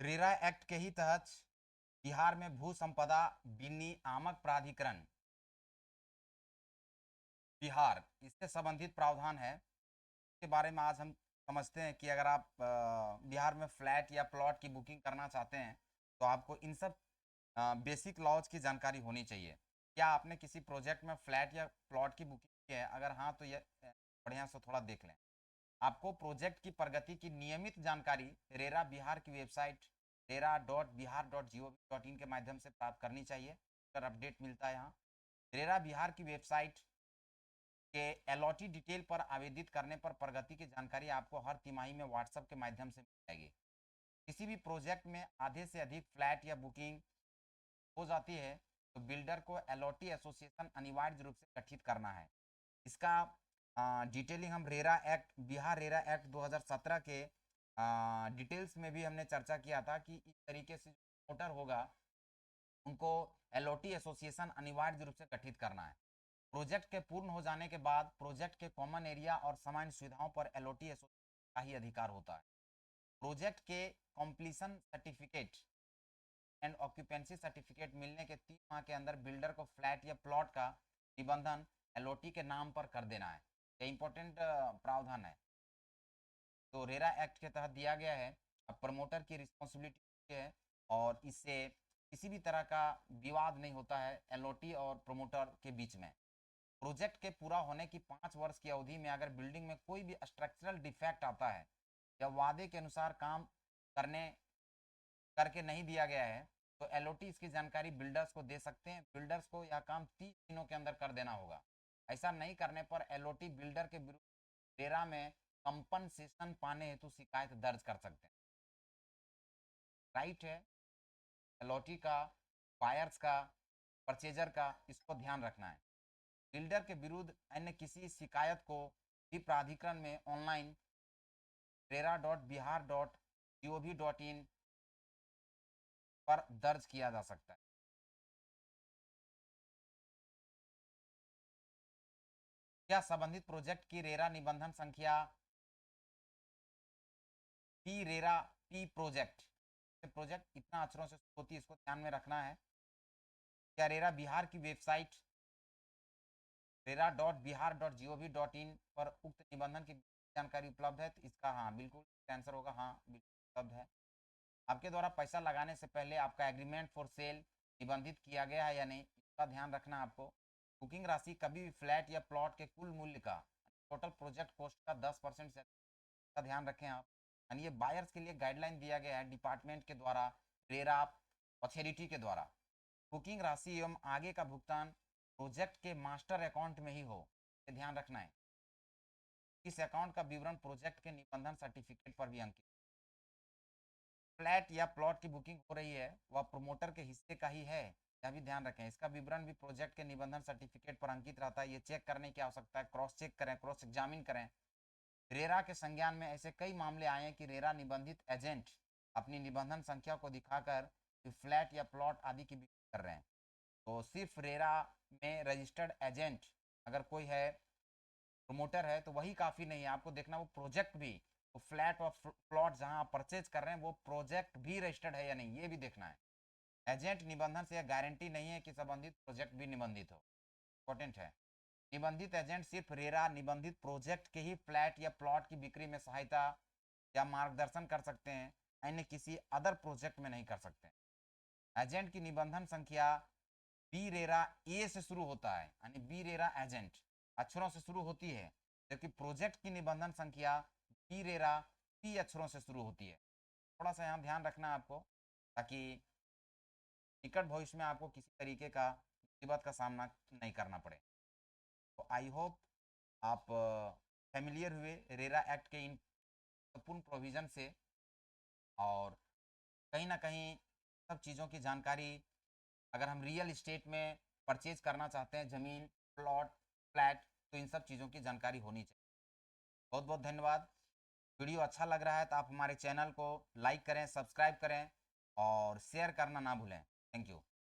RERA act के ही तहत बिहार में भू संपदा विनियामक प्राधिकरण बिहार इससे संबंधित प्रावधान है। इसके बारे में आज हम समझते हैं कि अगर आप बिहार में फ्लैट या प्लॉट की बुकिंग करना चाहते हैं तो आपको इन सब बेसिक लॉज की जानकारी होनी चाहिए। क्या आपने किसी प्रोजेक्ट में फ्लैट या प्लॉट की बुकिंग की है? अगर हाँ तो ये बढ़िया से थोड़ा देख लें। आपको प्रोजेक्ट की प्रगति की नियमित जानकारी रेरा बिहार की वेबसाइट rera.bihar.gov.in के माध्यम से प्राप्त करनी चाहिए। अगर अपडेट मिलता है यहाँ रेरा बिहार की वेबसाइट के एलओटी डिटेल पर आवेदित करने पर प्रगति की जानकारी आपको हर तिमाही में व्हाट्सएप के माध्यम से मिल जाएगी। किसी भी प्रोजेक्ट में आधे से अधिक फ्लैट या बुकिंग हो जाती है तो बिल्डर को एलओटी एसोसिएशन अनिवार्य रूप से गठित करना है। इसका डिटेलिंग हम RERA act Bihar RERA act 2017 के डिटेल्स में भी हमने चर्चा किया था कि इस तरीके से वोटर होगा उनको एलओटी एसोसिएशन अनिवार्य रूप से गठित करना है। प्रोजेक्ट के पूर्ण हो जाने के बाद प्रोजेक्ट के कॉमन एरिया और सामान्य सुविधाओं पर एलओटी एसोसिएशन का ही अधिकार होता है। प्रोजेक्ट के completion certificate and occupancy certificate मिलने के 3 माह के अंदर बिल्डर को फ्लैट या प्लॉट का निबंधन एलओटी के नाम पर कर देना है। ये इंपॉर्टेंट प्रावधान है तो रेरा एक्ट के तहत दिया गया है। अब प्रमोटर की रिस्पॉन्सिबिलिटी है और इससे किसी भी तरह का विवाद नहीं होता है एलओटी और प्रमोटर के बीच में। प्रोजेक्ट के पूरा होने की 5 वर्ष की अवधि में अगर बिल्डिंग में कोई भी स्ट्रक्चरल डिफेक्ट आता है या वादे के अनुसार काम करने करके नहीं दिया गया है तो एलओटी इसकी जानकारी बिल्डर्स को दे सकते हैं। बिल्डर्स को यह काम 30 दिनों के अंदर कर देना होगा। ऐसा नहीं करने पर एलओटी बिल्डर के विरुद्ध रेरा में कंपनसेशन पाने हेतु शिकायत दर्ज कर सकते हैं। राइट है एलओटी का, बायर्स का, परचेजर का, इसको ध्यान रखना है। बिल्डर के विरुद्ध अन्य किसी शिकायत को भी प्राधिकरण में ऑनलाइन rera.bihar.gov.in पर दर्ज किया जा सकता है। क्या संबंधित प्रोजेक्ट की रेरा निबंधन संख्या P RERA P project project इतना अक्षरों से होती है, इसको ध्यान में रखना है। क्या रेरा बिहार की वेबसाइट rera.bihar.gov.in पर उक्त निबंधन की जानकारी उपलब्ध है? तो इसका हाँ बिल्कुल आंसर होगा, हाँ बिल्कुल उपलब्ध है। आपके द्वारा पैसा लगाने से पहले आपका एग्रीमेंट फॉर सेल निबंधित किया गया है या नहीं, इसका ध्यान रखना आपको। बुकिंग राशि कभी भी फ्लैट या प्लॉट के कुल मूल्य का टोटल प्रोजेक्ट कॉस्ट का 10% से का ध्यान रखें आप। यानी ये बायर्स के लिए गाइडलाइन दिया गया है डिपार्टमेंट के द्वारा, रेरा अथॉरिटी के द्वारा। बुकिंग राशि एवं आगे का भुगतान प्रोजेक्ट के मास्टर अकाउंट में ही हो, ये ध्यान रखना है। इस अकाउंट का विवरण प्रोजेक्ट के निबंधन सर्टिफिकेट पर भी अंकित। फ्लैट या प्लॉट की बुकिंग हो रही है वह प्रोमोटर के हिस्से का ही है, यह भी ध्यान रखें। इसका विवरण भी प्रोजेक्ट के निबंधन सर्टिफिकेट पर अंकित रहता है। ये चेक करने की आवश्यकता है, क्रॉस चेक करें, क्रॉस एग्जामिन करें। रेरा के संज्ञान में ऐसे कई मामले आए हैं कि रेरा निबंधित एजेंट अपनी निबंधन संख्या को दिखाकर फ्लैट या प्लॉट आदि की बिक्री कर रहे हैं। तो सिर्फ रेरा में रजिस्टर्ड एजेंट अगर कोई है, प्रोमोटर है, तो वही काफ़ी नहीं है। आपको देखना वो प्रोजेक्ट भी, वो फ्लैट और प्लॉट जहां आप परचेज कर रहे हैं वो प्रोजेक्ट भी रजिस्टर्ड है या नहीं, ये भी देखना है। एजेंट निबंधन से यह गारंटी नहीं है कि संबंधित प्रोजेक्ट भी निबंधित हो। इंपॉर्टेंट है। निबंधित एजेंट सिर्फ रेरा निबंधित प्रोजेक्ट के ही फ्लैट या प्लॉट की बिक्री में सहायता या मार्गदर्शन कर सकते हैं, अन्य किसी अदर प्रोजेक्ट में नहीं कर सकते। एजेंट की निबंधन संख्या बी रेरा ए से शुरू होता है, यानी बी रेरा एजेंट अक्षरों से शुरू होती है, जबकि प्रोजेक्ट की निबंधन संख्या बी रेरा पी अक्षरों से शुरू होती है। थोड़ा सा यहाँ ध्यान रखना आपको, ताकि निकट भविष्य में आपको किसी तरीके का मुसीबत का सामना नहीं करना पड़े। तो आई होप आप फैमिलियर हुए रेरा एक्ट के इन महत्वपूर्ण प्रोविज़न से, और कहीं ना कहीं सब चीज़ों की जानकारी अगर हम रियल इस्टेट में परचेज करना चाहते हैं, ज़मीन, प्लॉट, फ्लैट, तो इन सब चीज़ों की जानकारी होनी चाहिए। बहुत बहुत धन्यवाद। वीडियो अच्छा लग रहा है तो आप हमारे चैनल को लाइक करें, सब्सक्राइब करें और शेयर करना ना भूलें। Thank you.